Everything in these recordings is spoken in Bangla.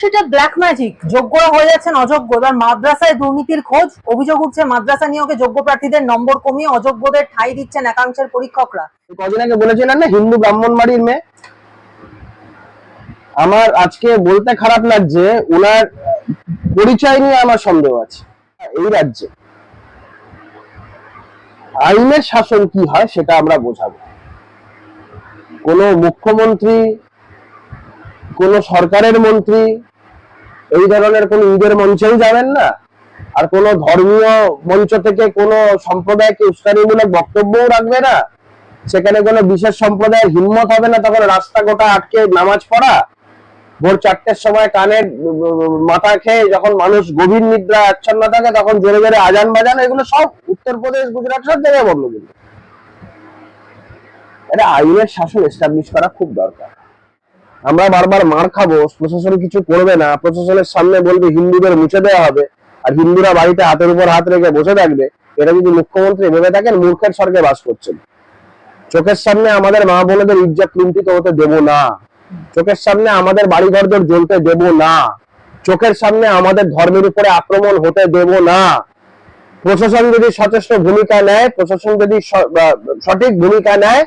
সেটা ব্ল্যাক ম্যাজিক, যোগ্যরা হয়ে যাচ্ছেন অযোগ্য। এবার মাদ্রাসায় দুর্নীতির খোঁজ, অভিযোগ উঠছে মাদ্রাসা নিয়োগে যোগ্য প্রার্থীদের নম্বর কমিয়ে অযোগ্যদের ঠাঁই দিচ্ছেন একাংশের পরীক্ষকরা। কদিন আগে বলেছিলেন না হিন্দু ব্রাহ্মণ বাড়ির মেয়ে। আমার আজকে বলতে খারাপ লাগছে, ওনার পরিচয় নিয়ে আমার সন্দেহ আছে। এই রাজ্যে আইনের শাসন কি হয় সেটা আমরা বোঝাবো। কোন মুখ্যমন্ত্রী, কোন সরকারের মন্ত্রী এই ধরনের কোন ঈদের মঞ্চেও যাবেন না, আর কোন ধর্মীয় মঞ্চ থেকে কোন সম্প্রদায়কে উস্কানিমূলক বক্তব্যও রাখবে না। সেখানে কোনো বিশেষ সম্প্রদায়ের হিম্মত হবে না তখন রাস্তা গোটা আটকে নামাজ পড়া, ভোর 4টের সময় কানের মাথা খেয়ে যখন মানুষ গভীর নিদ্রা আচ্ছন্ন থাকে তখন জোরে জোরে আজান বাজানো, এগুলো সব উত্তরপ্রদেশ, গুজরাট সব জায়গায় বন্ধ। কিন্তু এটা আইনের শাসন এস্টাবলিশ করা খুব দরকার। আমরা বারবার মার খাবো, প্রশাসন কিছু করবে না, প্রশাসনের সামনে বলবে হিন্দুদের মুছে দেওয়া হবে, আর হিন্দুরা বাড়িতে হাতের উপর হাত রেখে বসে থাকবে। এটা যদি মুখ্যমন্ত্রী ভেবে থাকেন, মূর্খের স্বর্গে বাস করছেন। চোখের সামনে আমাদের মা বোনেদের ইজ্জত লুণ্ঠিত হতে দেব না, চোখের সামনে আমাদের বাড়িঘরদের জ্বলতে দেব না, চোখের সামনে আমাদের ধর্মের উপরে আক্রমণ হতে দেব না। প্রশাসন যদি সচেষ্ট ভূমিকা নেয়, প্রশাসন যদি সঠিক ভূমিকা নেয়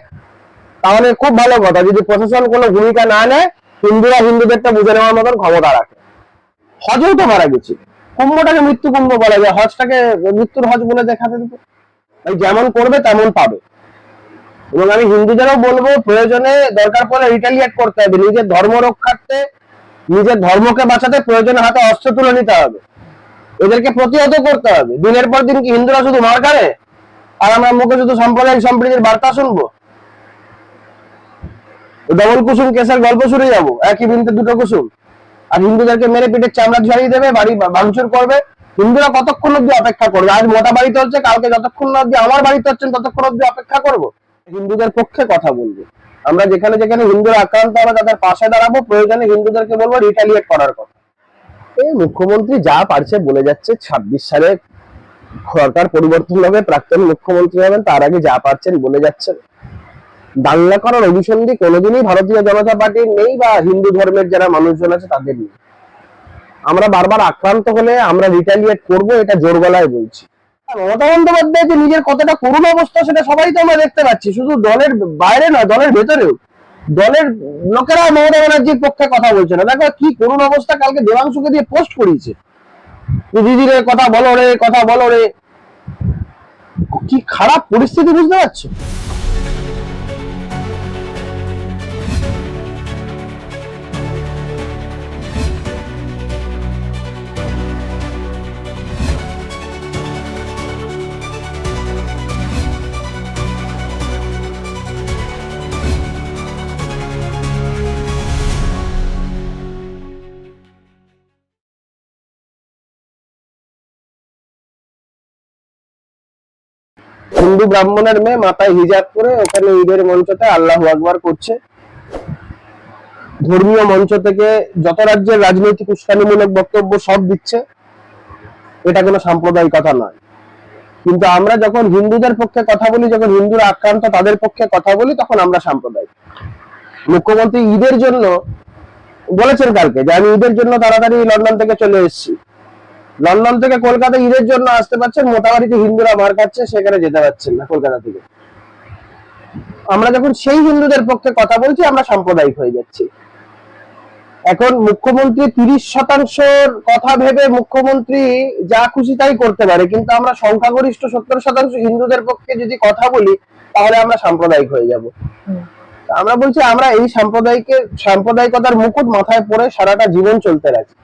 তাহলে খুব ভালো কথা। যদি প্রশাসন কোনো ভূমিকা না নেয়, হিন্দুরা হিন্দুদেরটা বুঝে নেওয়ার মতন ক্ষমতা রাখে। হজেও তো মারা গেছি, কুম্ভটাকে মৃত্যু কুম্ভ বলা যায়, হজটাকে মৃত্যুর হজ বলে দেখাতে দিত। যেমন করবে তেমন পাবে। এবং আমি হিন্দুদেরও বলবো, প্রয়োজনে দরকার পড়লে রিটালিয়েট করতে হবে। নিজের ধর্ম রক্ষার্থে, নিজের ধর্মকে বাঁচাতে প্রয়োজনে হাতে অস্ত্র তুলে নিতে হবে, এদেরকে প্রতিহত করতে হবে। দিনের পর দিন কি হিন্দুরা শুধু মার খাবে আর আমরা মুখে শুধু সাম্প্রদায়িক সম্প্রীতির বার্তা শুনবো? ডবল কুসুম কেসের গল্প শুনে যাবো, একই বিনতে দুটো কুসুম, আর হিন্দুদেরকে মেরে পিঠে চামড়া ঝাড়িয়ে দেবে, বাড়ি ভাঙচুর করবে। হিন্দুরা কতক্ষণ অব্দি অপেক্ষা করবে? আজ মোটা বাড়িতে হচ্ছে, কালকে যতক্ষণ অব্দি আমার বাড়িতে হচ্ছেন ততক্ষণ অব্দি অপেক্ষা করবো? হিন্দুদের পক্ষে কথা বলবো। আমরা যেখানে যেখানে হিন্দুরা আক্রান্ত হবে তাদের পাশে দাঁড়াবো, প্রয়োজনে হিন্দুদেরকে বলবো রিটালিয়েট করার কথা। এই মুখ্যমন্ত্রী যা পারছে বলে যাচ্ছে। 26 সালে সরকার পরিবর্তন হবে, প্রাক্তন মুখ্যমন্ত্রী হবেন, তার আগে যা পারছেন বলে যাচ্ছেন। দাঙ্গা করার অভিসন্ধি কোনোদিনই ভারতীয় জনতা পার্টির নেই, বা হিন্দু ধর্মের যারা মানুষজন আছে তাদের নেই। আমরা বারবার আক্রান্ত হলে আমরা রিটালিয়েট করব, এটা জোর গলায় বলছি। মমতা বন্দ্যোপাধ্যায় যে নিজের কতটা করুণ অবস্থা সেটা সবাই তো আমরা দেখতে পাচ্ছি, শুধু দলের বাইরে নয়, দলের ভেতরেও দলের লোকেরা মমতা ব্যানার্জির পক্ষে কথা বলছে না। দেখো কি করুণ অবস্থা, কালকে দেবাংশুকে দিয়ে পোস্ট করিয়েছে, দিদির কথা বলো রে, কথা বলো রে। কি খারাপ পরিস্থিতি, বুঝতে পারছো? হিন্দু ব্রাহ্মণের মেয়ে মাথায় হিজাব করে ওখানে ঈদের মঞ্চতে আল্লাহু আকবার করছে। ধর্মীয় মঞ্চ থেকে যত রাজ্যের রাজনৈতিক উস্কানিমূলক বক্তব্য সব দিচ্ছে। এটা কোনো সাম্প্রদায়িকতা নয়। কিন্তু আমরা যখন হিন্দুদের পক্ষে কথা বলি, যখন হিন্দুরা আক্রান্ত তাদের পক্ষে কথা বলি, তখন আমরা সাম্প্রদায়িক। মুখ্যমন্ত্রী ঈদের জন্য বলেছেন কালকে যে আমি ঈদের জন্য তাড়াতাড়ি লন্ডন থেকে চলে এসেছি। লন্ডন থেকে কলকাতা ঈদের জন্য আসতে পারছেন, মোটাবাড়িতে হিন্দুরা মার খাচ্ছে, সেখানে যেতে পারছেন না কলকাতা থেকে। আমরা যখন সেই হিন্দুদের পক্ষে কথা বলছি, আমরা সাম্প্রদায়িক হয়ে যাচ্ছি। এখন মুখ্যমন্ত্রী 30% কথা ভেবে মুখ্যমন্ত্রী যা খুশি তাই করতে পারে, কিন্তু আমরা সংখ্যাগরিষ্ঠ 70% হিন্দুদের পক্ষে যদি কথা বলি তাহলে আমরা সাম্প্রদায়িক হয়ে যাব। আমরা বলছি আমরা এই সাম্প্রদায়িকতার মুকুট মাথায় পরে সারাটা জীবন চলতে রাখি।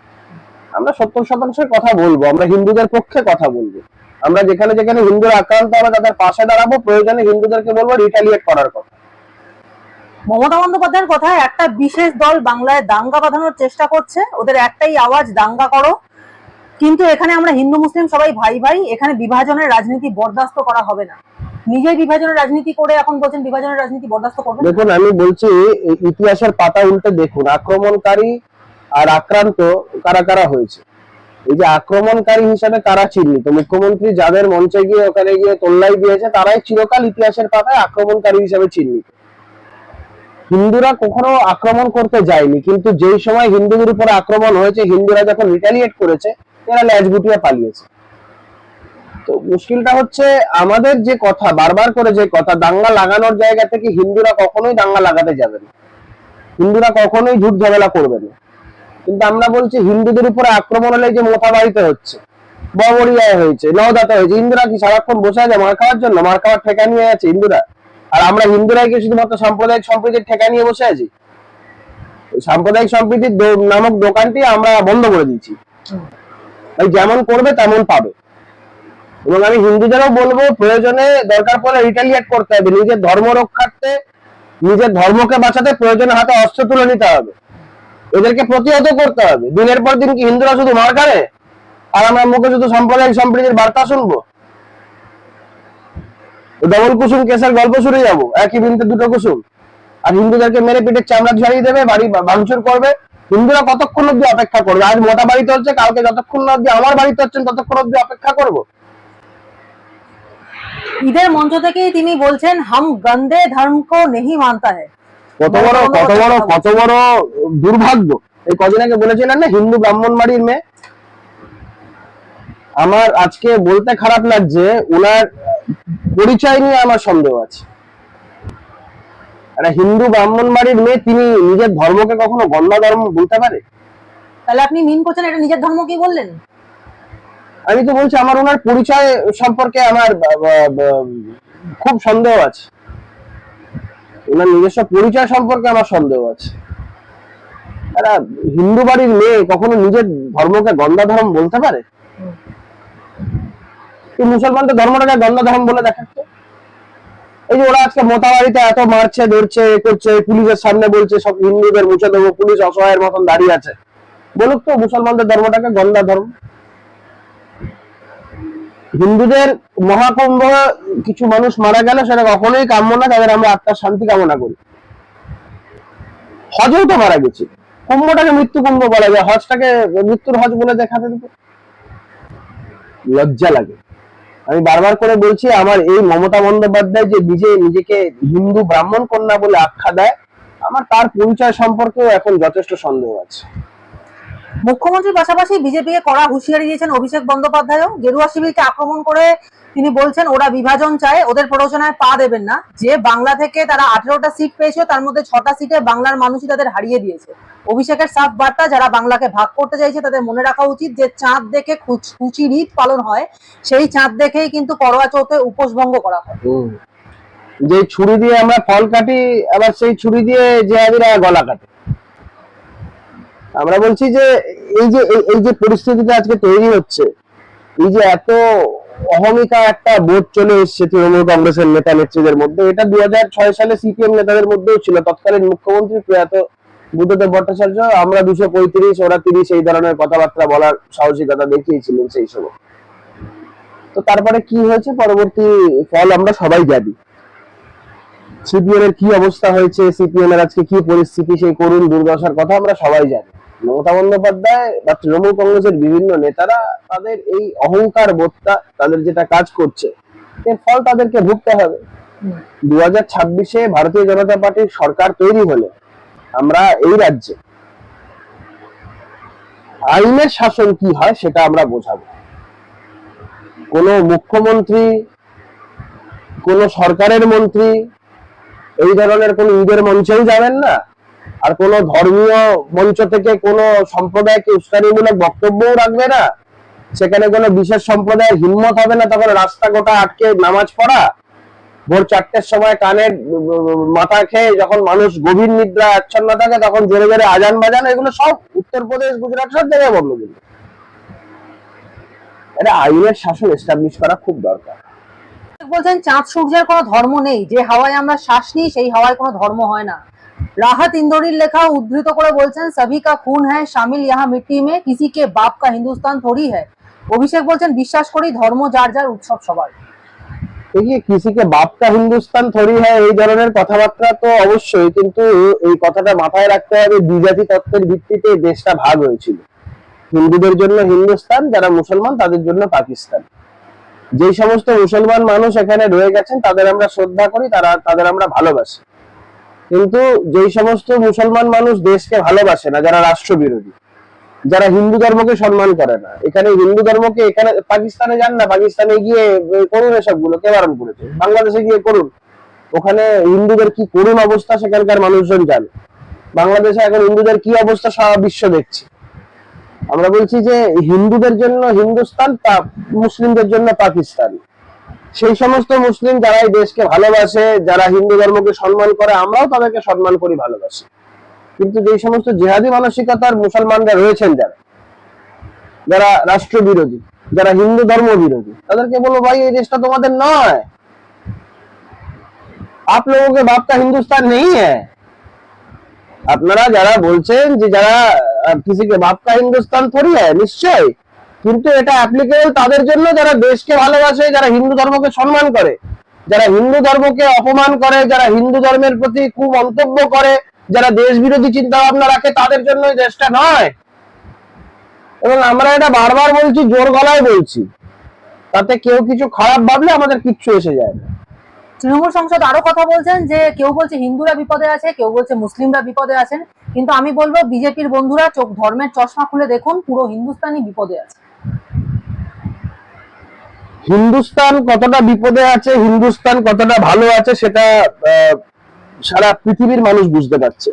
আমরা 70% কথা বলবো, আমরা হিন্দুদের পক্ষে কথা বলবো। আমরা যেখানে যেখানে হিন্দুরা আক্রান্ত হবে তাদের পাশে দাঁড়াবো, প্রয়োজনে হিন্দুদেরকে বলবো রিটালিয়েট করার কথা। মমতা বন্দ্যোপাধ্যায়ের কথায় একটা বিশেষ দল বাংলায় দাঙ্গা বাঁধানোর চেষ্টা করছে, ওদের একটাই আওয়াজ, দাঙ্গা করো। কিন্তু এখানে আমরা হিন্দু মুসলিম সবাই ভাই ভাই, এখানে বিভাজনের রাজনীতি বরদাস্ত করা হবে না। নিজেই বিভাজনের রাজনীতি করে এখন বলছেন বিভাজনের রাজনীতি বরদাস্ত করবেন। দেখুন, আমি বলছি ইতিহাসের পাতা উল্টে দেখুন, আক্রমণকারী আর আক্রান্ত কারা কারা হয়েছে। এই যে আক্রমণকারী হিসেবে কারা চিহ্নিত, মুখ্যমন্ত্রী যাদের মঞ্চে গিয়ে ওখানে গিয়ে তোল্লাই দিয়েছে তারাই চিরকাল ইতিহাসের পাতায় আক্রমণকারী হিসেবে চিহ্নিত। হিন্দুরা কখনো আক্রমণ করতে যায়নি, কিন্তু যেই সময় হিন্দুদের উপরে আক্রমণ হয়েছে, হিন্দুরা যখন রিটালিয়েট করেছে, এরা ল্যাজ গুটিয়ে পালিয়েছে। তো মুশকিলটা হচ্ছে আমাদের যে কথা বারবার করে, যে কথা দাঙ্গা লাগানোর জায়গা থেকে হিন্দুরা কখনোই দাঙ্গা লাগাতে যাবে না, হিন্দুরা কখনোই ঝুট ঝামেলা করবে না। কিন্তু আমরা বলছি হিন্দুদের উপরে আক্রমণ হলে যে মোথাবাড়িতে হচ্ছে, বড়বড়িয়ায় হয়েছে, নওদাতে হয়েছে, হিন্দুরা কি সারাক্ষণ বসে আছে মার খাওয়ার জন্য? মার খাওয়ার ঠেকা নিয়ে আছে হিন্দুরা? আর আমরা হিন্দুরাই কি শুধুমাত্র সাম্প্রদায়িক সম্প্রীতির ঠেকা নিয়ে বসে আছি? সাম্প্রদায়িক সম্প্রীতির নামক দোকানটি আমরা বন্ধ করে দিয়েছি, যেমন করবে তেমন পাবে। এবং আমি হিন্দুদেরও বলবো, প্রয়োজনে দরকার পড়লে রিটালিয়েট করতে হবে, নিজের ধর্ম রক্ষার্থে, নিজের ধর্মকে বাঁচাতে প্রয়োজনে হাতে অস্ত্র তুলে নিতে হবে, এদেরকে প্রতিহত করতে হবে। দিনের পর দিন কি হিন্দুরা শুধু মার খাবে আর আমরা মুখে শুধু সাম্প্রদায়িক সম্প্রীতির বার্তা শুনবো? ডবল কুসুম কেসের গল্প শুনে যাবো, একই বিনতে দুটো কুসুম? আর হিন্দুদেরকে মেরে পিঠে চামড়া ঝাড়িয়ে দেবে, বাড়ি ভাঙচুর করবে। হিন্দুরা কতক্ষণ অব্দি অপেক্ষা করবে? আজ মোটা বাড়িতে হচ্ছে, কালকে যতক্ষণ না অব্দি আমার বাড়িতে হচ্ছেন ততক্ষণ অব্দি অপেক্ষা করবো? ঈদের মঞ্চ থেকেই তিনি বলছেন হাম গন্দে ধর্ম কো নেহি মানতা হ্যায়। কত বড় দুর্ভাগ্য! এই কদিন আগে বলেছিলেন না হিন্দু ব্রাহ্মণ বাড়ির মেয়ে। আমার আজকে বলতে খারাপ লাগছে, ওনার পরিচয় নিয়ে আমার সন্দেহ আছে। একটা হিন্দু ব্রাহ্মণ বাড়ির মেয়ে, তিনি নিজের ধর্মকে কখনো গন্ধা ধর্ম বলতে পারে? তাহলে আপনি মিন করছেন এটা নিজের ধর্ম কি বললেন? আমি তো বলছি আমার ওনার পরিচয় সম্পর্কে আমার খুব সন্দেহ আছে, ওনার নিজস্ব পরিচয় সম্পর্কে আমার সন্দেহ আছে। একটা হিন্দু বাড়ির মেয়ে কখনো নিজের ধর্মকে গন্ধা ধর্ম বলতে পারে? মুসলমানদের ধর্মটাকে গন্ধা ধর্ম বলে দেখাচ্ছে। এই যে ওরা আজকে মোতাবাড়িতে এত মারছে, ধরছে, করছে, পুলিশের সামনে বলছে সব হিন্দুদের মুছে দেবো, পুলিশ অসহায়ের মতন দাঁড়িয়ে আছে, বলুক তো মুসলমানদের ধর্মটাকে গন্ধা ধর্ম। হিন্দুদের মহাকুম্ভ কিছু মানুষ মারা গেল, সেটা কখনোই কাম্য না, তাদের আমরা আত্মার শান্তি কামনা করি। হজেও তো মারা গেছে, কুম্ভটাকে মৃত্যু কুম্ভ বলা যায়, হজটাকে মৃত্যুর হজ বলে দেখাতে দিতে লজ্জা লাগে। আমি বারবার করে বলছি, আমার এই মমতা বন্দ্যোপাধ্যায় যে নিজেকে হিন্দু ব্রাহ্মণ কন্যা বলে আখ্যা দেয়, আমার তার পরিচয় সম্পর্কেও এখন যথেষ্ট সন্দেহ আছে। মুখ্যমন্ত্রীর পাশাপাশি বিজেপিকে কড়া হুঁশিয়ারি দিয়েছেন অভিষেক বন্দ্যোপাধ্যায়ও। গেরুয়া শিবিরকে আক্রমণ করে তিনি বলছেন ওরা বিভাজন চায়, ওদের প্ররোচনায় পা দেবেন না। যে বাংলা থেকে তারা 18টা সিট পেয়েছে, তার মধ্যে 6টা সিটে বাংলার মানুষই তাদের হারিয়ে দিয়েছে। অভিষেকের সাফ বার্তা, যারা বাংলাকে ভাগ করতে চাইছে তাদের মনে রাখা উচিত যে চাঁদ দেখে কুচির ঈদ পালন হয়, সেই চাঁদ দেখেই কিন্তু করোয়া চৌথে উপোস ভঙ্গ করা হয়। যে ছুরি দিয়ে আমরা ফল কাটি, আবার সেই ছুরি দিয়ে জেহাদিরা গলা কাটে। আমরা বলছি যে এই যে পরিস্থিতিটা আজকে তৈরি হচ্ছে, এই যে এত অহমিকা একটা বোধ চলে এসেছে তৃণমূল কংগ্রেসের নেতা নেত্রীদের মধ্যে, এটা 2006 সালে সিপিএম নেতাদের মধ্যেও ছিল। তৎকালীন মুখ্যমন্ত্রী প্রয়াত বুদ্ধদেব ভট্টাচার্য আমরা 235 ওরা 30 এই ধরনের কথাবার্তা বলার সাহসিকতা দেখিয়েছিলেন সেই সময়। তো তারপরে কি হয়েছে, পরবর্তী ফল আমরা সবাই জানি। সিপিএম এর কি অবস্থা হয়েছে, সিপিএম এর আজকে কি পরিস্থিতি, সেই করুণ দুর্দশার কথা আমরা সবাই জানি। মমতা বন্দ্যোপাধ্যায় বা তৃণমূল কংগ্রেসের বিভিন্ন নেতারা তাদের এই অহংকার বোধটা, তাদের যেটা কাজ করছে, এর ফল তাদেরকে ভুগতে হবে। 2026-এ ভারতীয় জনতা পার্টির সরকার তৈরি হলে আমরা এই রাজ্যে আইনের শাসন কি হয় সেটা আমরা বোঝাবো। কোন মুখ্যমন্ত্রী, কোন সরকারের মন্ত্রী এই ধরনের কোন ঈদের মঞ্চেও যাবেন না, আর কোন ধর্মীয় মঞ্চ থেকে কোন সম্প্রদায়কে উস্কানিমূলক বক্তব্যও রাখবে না। সেখানে কোনো বিশেষ সম্প্রদায়ের হিম্মত হবে না তখন রাস্তা গোটা আটকে নামাজ পড়া, ভোর 4টের সময় কানের মাথা খেয়ে যখন মানুষ গভীর নিদ্রা আচ্ছন্ন থাকে তখন জোরে জোরে আজান বাজানো, এগুলো সব উত্তরপ্রদেশ, গুজরাট সব জায়গায় বন্ধ। কিন্তু এটা আইনের শাসন এস্টাবলিশ করা খুব দরকার। বলছেন চাঁদ সূর্যের কোনো ধর্ম নেই, যে হাওয়ায় আমরা শ্বাস নিই সেই হাওয়ায় কোনো ধর্ম হয় না। রাহাত ইন্দোরির লেখা উদ্ধৃত করে বলছেন সভি কা খুন হ্যায় শামিল ইহা মিট্টি মে, কিসি কে বাপ কা হিন্দুস্তান থোড়ি হ্যায়। অভিষেক বলছেন বিশ্বাস করি ধর্ম যার যার, উৎসব সবার। কিসিকে বাপ কা হিন্দুস্তান থোড়ি হ্যায়, এই ধরনের কথাবার্তা তো অবশ্যই, কিন্তু এই কথাটা মাথায় রাখতে হবে বিজাতি তত্ত্বের ভিত্তিতে দেশটা ভাগ হয়েছিল। হিন্দুদের জন্য হিন্দুস্তান, যারা মুসলমান তাদের জন্য পাকিস্তান। যে সমস্ত মুসলমান মানুষ এখানে রয়ে গেছেন তাদের আমরা শ্রদ্ধা করি, তাদের আমরা ভালোবাসি। কিন্তু যেই সমস্ত মুসলমান মানুষ দেশকে ভালোবাসে না, যারা রাষ্ট্রবিরোধী, যারা হিন্দু ধর্মকে সম্মান করে না, এখানে হিন্দু ধর্মকে, এখানে পাকিস্তানে যান না, পাকিস্তানে গিয়ে করুন এসবগুলো, কে বারণ করেছে? বাংলাদেশে গিয়ে করুন, ওখানে হিন্দুদের কি করুণ অবস্থা সেখানকার মানুষজন জানে। বাংলাদেশে এখন হিন্দুদের কি অবস্থা সারা বিশ্ব দেখছে। আমরা বলছি যে হিন্দুদের জন্য হিন্দুস্তান, মুসলিমদের জন্য পাকিস্তান। সেই সমস্ত মুসলিম যারা এই দেশকে ভালোবাসে, যারা হিন্দু ধর্মকে সম্মান করে, আমরাও তাদেরকে সম্মান করি, ভালোবাসি। কিন্তু যে সমস্ত জেহাদি মানসিকতার মুসলমানরা রয়েছেন, যারা যারা রাষ্ট্র বিরোধী, যারা হিন্দু ধর্ম বিরোধী, তাদেরকে বলবো ভাই এই দেশটা তোমাদের নয়। आप लोगों के बाप का हिंदुस्तान नहीं है। আপনারা যারা বলছেন যে যারা किसी के बाप का हिंदुस्तान थोड़ी है, নিশ্চয়, কিন্তু এটা অ্যাপ্লিকেবল তাদের জন্য যারা দেশকে ভালোবাসে, যারা হিন্দু ধর্মকে সম্মান করে, যারা হিন্দু ধর্মকে অপমান করে, যারা হিন্দু ধর্মের প্রতি কুমন্তব্য করে, যারা দেশ বিরোধী চিন্তা ভাবনা রাখে, তাদের জন্য এই দেশটা নয়। এবং আমরা এটা বারবার বলছি, জোর গলায় বলছি, তাতে কেউ কিছু খারাপ ভাবলে আমাদের কিচ্ছু এসে যায় না। তৃণমূল সংসদ আরো কথা বলছেন যে কেউ বলছে হিন্দুরা বিপদে আছে, কেউ বলছে মুসলিমরা বিপদে আছেন, কিন্তু আমি বলবো বিজেপির বন্ধুরা চোখ ধর্মের চশমা খুলে দেখুন, পুরো হিন্দুস্তানই বিপদে আছে। হিন্দুস্তান কতটা বিপদে আছে, হিন্দুস্তান কতটা ভালো আছে, সেটা সারা পৃথিবীর মানুষ বুঝতে পারছে।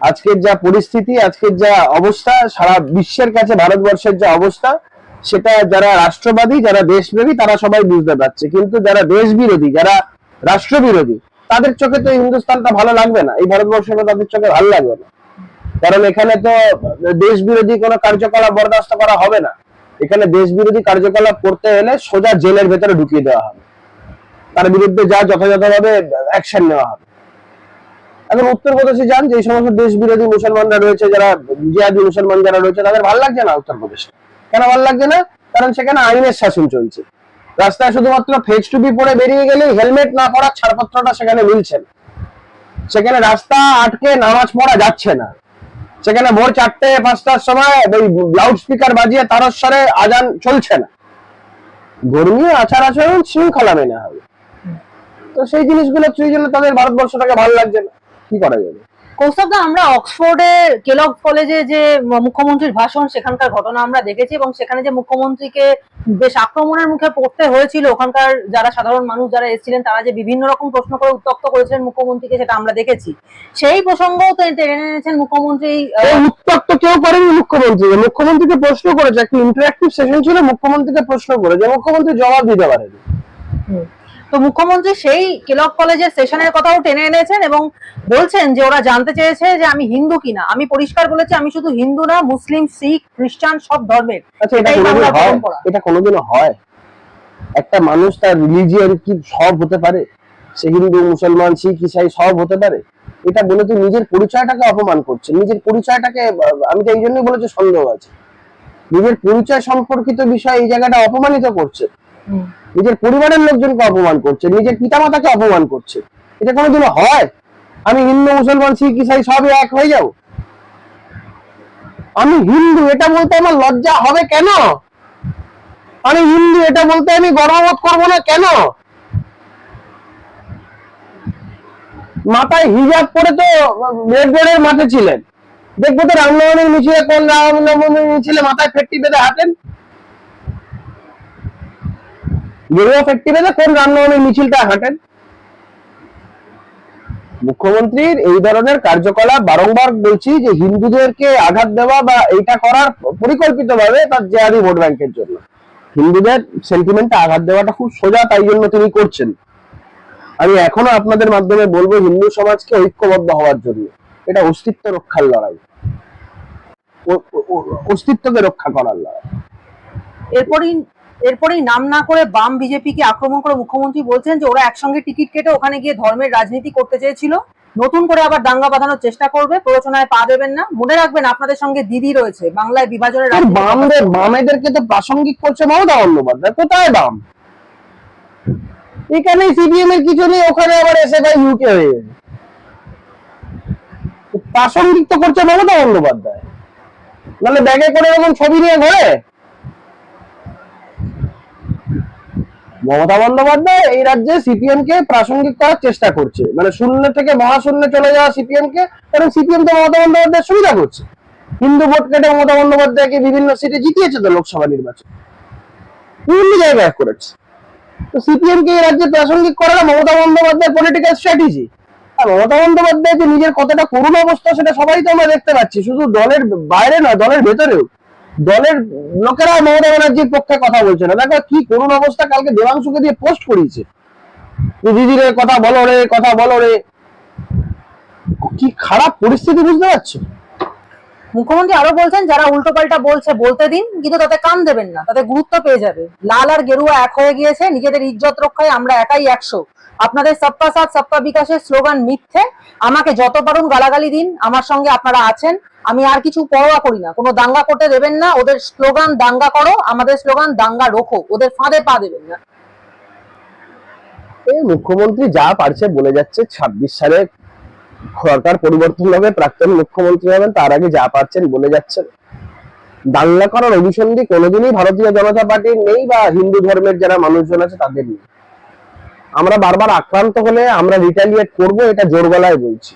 আজকের যা পরিস্থিতি, আজকের যা অবস্থা, সারা বিশ্বের কাছে ভারতবর্ষের যা অবস্থা, সেটা যারা রাষ্ট্রবাদী, যারা দেশপ্রেমী, তারা সবাই বুঝতে পারছে। কিন্তু যারা দেশ বিরোধী, যারা রাষ্ট্র বিরোধী, তাদের চোখে তো হিন্দুস্তানটা ভালো লাগবে না, এই ভারতবর্ষটা তাদের চোখে ভালো লাগবে না। কারণ এখানে তো দেশ বিরোধী কোনো কার্যকলাপ বরদাস্ত করা হবে না। এখানে দেশ বিরোধী কার্যকলাপ করতে হলে সোজা জেলের ভেতরে ঢুকিয়ে দেওয়া হবে, তার বিরুদ্ধে যা যথাযথভাবে অ্যাকশন নেওয়া হবে। এখন উত্তরপ্রদেশে যান, যে সমস্ত দেশ বিরোধী মুসলমানরা রয়েছে, যারা জিহাদি মুসলমান যারা রয়েছে, তাদের ভালো লাগছে না উত্তরপ্রদেশে। কেন ভালো লাগছে না? কারণ সেখানে আইনের শাসন চলছে। রাস্তায় শুধুমাত্র ফেস টুপি পরে বেরিয়ে গেলে হেলমেট না পরার ছাড়পত্রটা সেখানে মিলছে না। সেখানে রাস্তা আটকে নামাজ পড়া যাচ্ছে না। সেখানে ভোর 4টে-5টার সময় লাউড স্পিকার বাজিয়ে তারস্বরে আজান চলছে না। ধর্মীয় আচার আচরণ শৃঙ্খলা মেনে হবে। তো সেই জিনিসগুলো তাদের ভারতবর্ষটাকে ভালো লাগছে না, কি করা যাবে? কৌস্তবদা, আমরা অক্সফোর্ডে কেলগ কলেজে যে মুখ্যমন্ত্রীর ভাষণ, সেখানকার ঘটনা আমরা দেখেছি, এবং সেখানে যে মুখ্যমন্ত্রীকে বেশ আক্রমণের মুখে পড়তে হয়েছিল, ওখানকার যারা সাধারণ মানুষ যারা এসেছিলেন, তারা যে বিভিন্ন রকম প্রশ্ন করে উত্তপ্ত করেছিলেন মুখ্যমন্ত্রীকে, সেটা আমরা দেখেছি। সেই প্রসঙ্গও তো টেনে এনেছেন মুখ্যমন্ত্রী। উত্তপ্ত কেউ করেনি মুখ্যমন্ত্রীকে প্রশ্ন করেছে, একটা ইন্টারঅ্যাক্টিভ সেশন ছিল, মুখ্যমন্ত্রীকে প্রশ্ন করেছে, মুখ্যমন্ত্রী জবাব দিতে পারেনি। তো মুখ্যমন্ত্রী সেই কেলগ কলেজের সেশনের কথাও টেনে এনেছেন এবং বলছেন যে ওরা জানতে চেয়েছে যে আমি হিন্দু কিনা। আমি পরিষ্কার বলেছি আমি শুধু হিন্দু না, মুসলিম, শিখ, খ্রিস্টান সব ধর্মের। আচ্ছা, এটা কোনোদিনও হয়? একটা মানুষ তার রিলিজিয়ন কি সব হতে পারে? সে হিন্দু, মুসলমান, শিখ, ইসাই সব হতে পারে? এটা বলে তো নিজের পরিচয়টাকে অপমান করছে। নিজের পরিচয়টাকে, আমি তো এই জন্যই বলেছি সন্দেহ আছে, নিজের পরিচয় সম্পর্কিত বিষয় এই জায়গাটা অপমানিত করছে, নিজের পরিবারের লোকজনকে অপমান করছে, নিজের পিতামাতাকে অপমান করছে। এটা কোনোদিনও হয়? আমি হিন্দু, মুসলমান, শিখ, ইসাই সবই এক হয়ে যাও? আমি হিন্দু এটা বলতে আমার লজ্জা হবে কেন? আমি হিন্দু এটা বলতে আমি গর্ববোধ করবো না কেন? মাথায় হিজাব পরে তো রেড রোডের মাঠে ছিলেন, দেখবো তো রামনবমীর মিছিলে, কোন রামনবমীর মিছিলে মাথায় ফেট্টি বেঁধে হাঁটেন? গেরুয়া ফেট্টি বেঁধে কোন রামনবমীর মিছিলটা হাঁটেন? মুখ্যমন্ত্রীর এই ধরনের কার্যকলাপ, বারংবার বলছি যে হিন্দুদেরকে আঘাত দেওয়া বা এইটা করার পরিকল্পিতভাবে তার জেহাদি ভোট ব্যাংকের জন্য, হিন্দুদের সেন্টিমেন্টে আঘাত দেওয়াটা খুব সোজা, তাই জন্য তিনি করছেন। আমি এখনো আপনাদের মাধ্যমে বলবো হিন্দু সমাজকে ঐক্যবদ্ধ হওয়ার জন্য। এটা অস্তিত্ব রক্ষার লড়াই, অস্তিত্বকে রক্ষা করার লড়াই। এরপরেই নাম না করে বাম বিজেপিকে আক্রমণ করে মুখ্যমন্ত্রী বলছেন যে ওরা একসঙ্গে টিকিট কেটে ওখানে গিয়ে ধর্মের রাজনীতি করতে চেয়েছিল, নতুন করে আবার দাঙ্গা বাঁধানোর চেষ্টা করবে, প্ররোচনায় পা দেবেন না। মনে রাখবেন আপনাদের সঙ্গে দিদি রয়েছে, বাংলায় বিভাজনের বামেদেরকে তো প্রাসঙ্গিক করছে মমতা বন্দ্যোপাধ্যায়। কোথায় বাম? এখানে সিপিএম এর কিছু নেই, ওখানে আবার এসে ভাই ইউকে হয়ে যাবে। প্রাসঙ্গিক তো করছে মমতা বন্দ্যোপাধ্যায়, নাহলে ব্যাগে করে এরকম ছবি নিয়ে ঘরে। মমতা বন্দ্যোপাধ্যায় এই রাজ্যে সিপিএম কে প্রাসঙ্গিক করার চেষ্টা করছে, মানে শূন্য থেকে মহাশূন্যে চলে যাওয়া সিপিএম কে, কারণ সিপিএম তো মমতা বন্দ্যোপাধ্যায় সুবিধা করছে। হিন্দু ভোট কেটে মমতা বন্দ্যোপাধ্যায়কে বিভিন্ন সিটে জিতিয়েছে তো লোকসভা নির্বাচন, বিভিন্ন জায়গায় করেছে। তো সিপিএম কে এই রাজ্যে প্রাসঙ্গিক করাটা মমতা বন্দ্যোপাধ্যায়ের পলিটিক্যাল স্ট্র্যাটেজি। আর মমতা বন্দ্যোপাধ্যায় যে নিজের কতটা করুণ অবস্থা সেটা সবাই তো আমরা দেখতে পাচ্ছি, শুধু দলের বাইরে নয়, দলের ভেতরেও দলের লোকেরা মমতা ব্যানার্জির পক্ষে কথা বলছে না। দেখো কি করুণ অবস্থা, কালকে দেবাংশুকে দিয়ে পোস্ট করিয়েছে, দিদির কথা বলো রে, কথা বলো রে। কি খারাপ পরিস্থিতি, বুঝতে পারছো? মুখ্যমন্ত্রী আরো বলছেন, যারা উল্টো পাল্টা বলছে বলতে দিন, কিন্তু তাতে কান দেবেন না, তাতে গুরুত্ব পেয়ে যাবে। লাল আর গেরুয়া এক হয়ে গিয়েছে, নিজেদের ইজ্জত রক্ষায় আমরা একাই 100। আপনাদের সবকা সাথ সবকা বিকাশের স্লোগান মিথ্যে। আমাকে যত পারুন গালাগালি দিন, আমার সঙ্গে আপনারা আছেন, আমি আর কিছু পরোয়া করি না। কোনো দাঙ্গা করতে দেবেন না। ওদের স্লোগান দাঙ্গা করো, আমাদের স্লোগান দাঙ্গা রোখো, ওদের ফাঁদে পা দেবেন না। এই মুখ্যমন্ত্রী যা পারছে বলে যাচ্ছে, 26 সালে সরকার পরিবর্তন হবে, প্রাক্তন মুখ্যমন্ত্রী হবেন, তার আগে যা পারছেন বলে যাচ্ছেন। দাঙ্গা করার অভিসন্ধি কোনোদিনই ভারতীয় জনতা পার্টির নেই, বা হিন্দু ধর্মের যারা মানুষজন আছে তাদের নেই। আমরা বারবার আক্রান্ত হলে আমরা রিটালিয়েট করব, এটা জোর গলায় বলছি।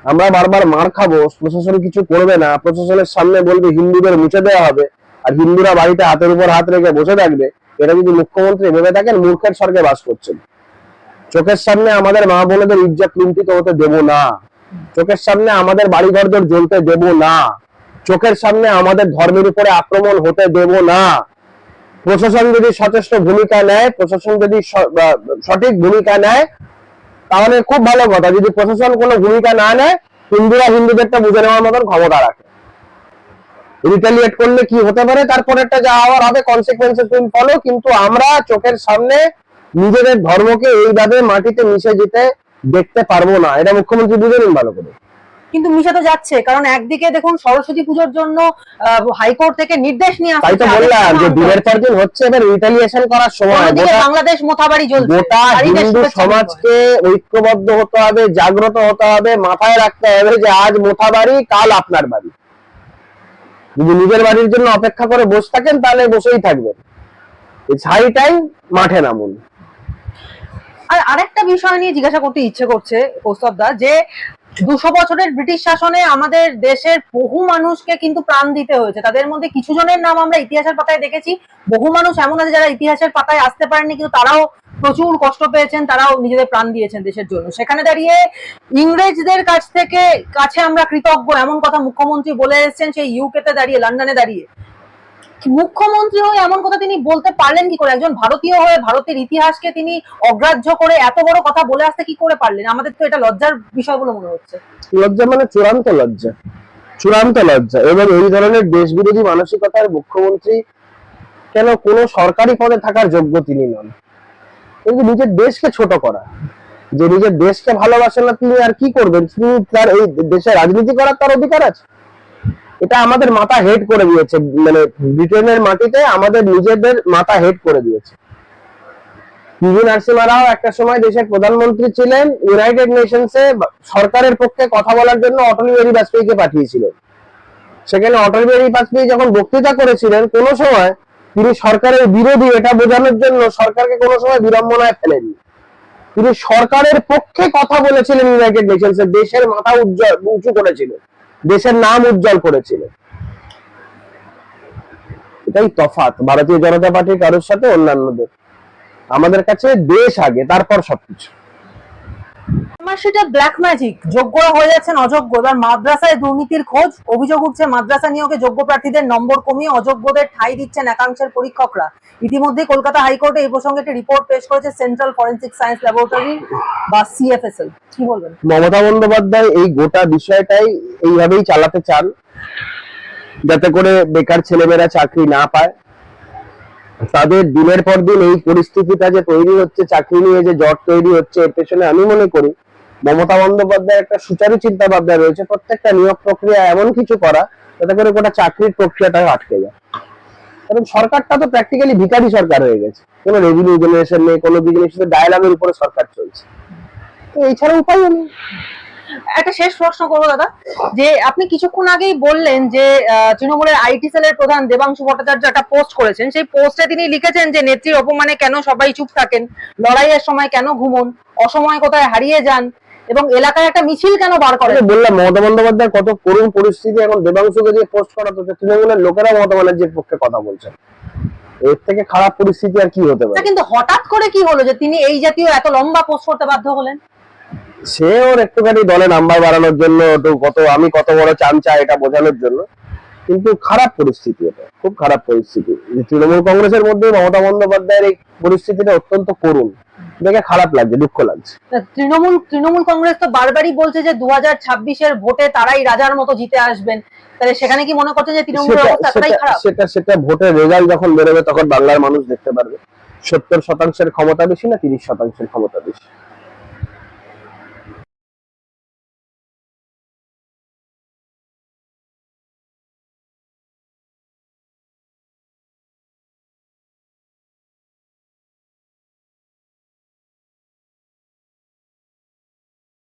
আমরা বারবার মার খাবো, প্রশাসন কিছু করবে না, প্রশাসনের সামনে বলবে হিন্দুদের মুছে দেওয়া হবে, আর হিন্দুরা বাড়িতে হাতের উপর হাত রেখে বসে থাকবে। এটা যদি মুখ্যমন্ত্রী ভেবে থাকেন, মূর্খের স্বর্গে বাস করছেন। চোখের সামনে আমাদের মা বোনেদের ইজ্জত লুণ্ঠিত হতে দেব না, চোখের সামনে আমাদের বাড়িঘরদের জ্বলতে দেব না, চোখের সামনে আমাদের ধর্মের উপরে আক্রমণ হতে দেব না। প্রশাসন যদি সচেষ্ট ভূমিকা নেয়, প্রশাসন যদি সঠিক ভূমিকা নেয়, তাহলে খুব ভালো কথা। যদি প্রশাসন কোনো ভূমিকা না নেয়, হিন্দুরা হিন্দুদেরটা বুঝে নেওয়ার মতন ক্ষমতা রাখে। রিটালিয়েট করলে কি হতে পারে, তারপরেরটা যা হওয়ার হবে, কনসিকুয়েন্সেস উইল ফলো। কিন্তু আমরা চোখের সামনে নিজেদের ধর্মকে এইভাবে মাটিতে মিশে যেতে দেখতে পারবো না, এটা মুখ্যমন্ত্রী বুঝে নিন ভালো করে। কিন্তু মিশে তো যাচ্ছে, কারণ একদিকে দেখুন সরস্বতী পুজোর জন্য হাইকোর্ট থেকে নির্দেশ নিয়ে আসছে। তাই তো বললাম যে দিনের পর দিন হচ্ছে, এবার রিটালিয়েশন করার সময়। বাংলাদেশ মোথাবাড়ি জ্বলছে, গোটা হিন্দু সমাজকে ঐক্যবদ্ধ হতে হবে, জাগ্রত হতে হবে, মাথায় রাখতে হবে যে আজ মোথাবাড়ি, কাল আপনার বাড়ি। যদি নিজের বাড়ির জন্য অপেক্ষা করে বসে থাকেন, তাহলে বসেই থাকবেন। হাই টাইম মাঠে নামুন। আর আরেকটা বিষয় নিয়ে জিজ্ঞাসা করতে ইচ্ছে করছে কৌস্তব দা, যে 200 বছরের ব্রিটিশ শাসনে আমাদের দেশের বহু মানুষকে কিন্তু প্রাণ দিতে হয়েছে। তাদের মধ্যে কিছু জনের নাম আমরা ইতিহাসের পাতায় দেখেছি, বহু মানুষ এমন আছে যারা ইতিহাসের পাতায় আসতে পারেননি, কিন্তু তারাও প্রচুর কষ্ট পেয়েছেন, তারাও নিজেদের প্রাণ দিয়েছেন দেশের জন্য। সেখানে দাঁড়িয়ে ইংরেজদের কাছে আমরা কৃতজ্ঞ, এমন কথা মুখ্যমন্ত্রী বলে এসেছেন সেই ইউকেতে দাঁড়িয়ে, লন্ডনে দাঁড়িয়ে। মুখ্যমন্ত্রী হয়ে এমন কথা তিনি বলতে পারলেন কি করে? একজন ভারতীয় হয়ে ভারতের ইতিহাসকে তিনি অগ্রাহ্য করে এত বড় কথা বলে আসতে কি করে পারলেন? আমাদের তো এটা লজ্জার বিষয় বলে মনে হচ্ছে। লজ্জা মানে চূড়ান্ত লজ্জা, চূড়ান্ত লজ্জা। এবং এই ধরনের দেশ বিরোধী মানসিকতার মুখ্যমন্ত্রী কেন কোনো সরকারি পদে থাকার যোগ্য তিনি নন। কিন্তু নিজের দেশকে ছোট করা, যে নিজের দেশকে ভালোবাসেন না, তিনি আর কি করবেন? তিনি তার এই দেশে রাজনীতি করার তার অধিকার আছে? এটা আমাদের মাথা হেড করে দিয়েছে, মানে ব্রিটেনের মাটিতে আমাদের নিজেদের মাথা হেড করে দিয়েছে। পিভি নরসিমহা রাও একটা সময় দেশের প্রধানমন্ত্রী ছিলেন, ইউনাইটেড নেশনসে সরকারের পক্ষে কথা বলার জন্য অটল বিহারী বাজপেয়ীকে পাঠিয়েছিলেন। সেখানে অটল বিহারী বাজপেয়ী যখন বক্তৃতা করেছিলেন, কোন সময় তিনি সরকারের বিরোধী এটা বোঝানোর জন্য সরকারকে কোনো সময় বিড়ম্বনায় ফেলেননি। তিনি সরকারের পক্ষে কথা বলেছিলেন ইউনাইটেড নেশনসে, দেশের মাথা উঁচু করেছিলেন, দেশের নাম উজ্জ্বল করেছিলেন। এটাই তফাৎ ভারতীয় জনতা পার্টির কারোর সাথে অন্যান্যদের। আমাদের কাছে দেশ আগে, তারপর সবকিছু। সেটা ব্ল্যাক ম্যাজিক, যোগ্যরা হয়ে যাচ্ছেন অযোগ্য। এবার মাদ্রাসায় দুর্নীতির খোঁজ, অভিযোগ উঠছে মাদ্রাসা নিয়োগে যোগ্য প্রার্থীদের নম্বর কমিয়ে অযোগ্যদের ঠাঁই দিচ্ছেন একাংশের পরীক্ষকরা। ইতিমধ্যে কলকাতা হাইকোর্টে এই প্রসঙ্গে একটি রিপোর্ট পেশ করেছে সেন্ট্রাল ফরেন্সিক সায়েন্স ল্যাবরেটরি বা সিএফএসএল। কি বলবেন? মমতা বন্দ্যোপাধ্যায় এই গোটা বিষয়টাই এইভাবেই চালাতে চান, যাতে করে বেকার ছেলেমেয়েরা চাকরি না পায়। তাদের দিনের পর দিন এই পরিস্থিতিটা যে তৈরি হচ্ছে, চাকরি নিয়ে যে জট তৈরি হচ্ছে, এর পেছনে আমি মনে করি মমতা বন্দ্যোপাধ্যায়ের একটা সুচারু চিন্তা ভাবনা রয়েছে। প্রত্যেকটা নিয়োগ প্রক্রিয়া এমন কিছু করা যাতে করে গোটা চাকরির প্রক্রিয়াটা আটকে যায়। কারণ সরকারটা তো প্র্যাকটিক্যালি ভিখারি সরকার হয়ে গেছে, কোনো রেভিনিউ জেনারেশন নেই, কোনো বিজনেস, ডায়ালগের উপরে সরকার চলছে। তো এছাড়া উপায় নেই। একটা শেষ প্রশ্ন করবো দাদা, যে আপনি কিছুক্ষণ আগেই বললেন যে তৃণমূলের আইটি সেলের প্রধান দেবাংশু ভট্টাচার্য একটা পোস্ট করেছেন, সেই পোস্টে তিনি লিখেছেন যে নেত্রীর অপমানে কেন সবাই চুপ থাকেন, লড়াইয়ের সময় কেন ঘুমন, অসময় কোথায় হারিয়ে যান, এবং এলাকায় একটা মিছিল কেন বার করেন। বললাম মমতা বন্দ্যোপাধ্যায় কত করুণ পরিস্থিতি, এখন দেবাংশুকে দিয়ে পোস্ট করা তো তৃণমূলের লোকেরা মমতা ব্যানার্জির পক্ষে কথা বলছেন, এর থেকে খারাপ পরিস্থিতি আর কি হতে পারে। কিন্তু হঠাৎ করে কি হলো যে তিনি এই জাতীয় এত লম্বা পোস্ট করতে বাধ্য হলেন? সে ওর একটুখানি দলে নাম্বার বাড়ানোর জন্য, তো কত আমি কত বড় চামচা এটা বোঝানোর জন্য, কিন্তু খারাপ পরিস্থিতি, এটা খুব খারাপ পরিস্থিতি। তৃণমূল কংগ্রেসের মধ্যে মমতা বন্দ্যোপাধ্যায়ের এই পরিস্থিতিটা অত্যন্ত করুণ, দেখে খারাপ লাগছে, দুঃখ লাগছে। তৃণমূল কংগ্রেস তো বারবারই বলছে যে 2026-এর ভোটে তারাই রাজার মতো জিতে আসবেন, তাহলে সেখানে কি মনে করছেন যে তৃণমূলের অবস্থা এতটাই খারাপ? সেটা ভোটের রেজাল্ট যখন বেরোবে তখন বাংলার মানুষ দেখতে পারবে 70% ক্ষমতা বেশি না 30% ক্ষমতা বেশি।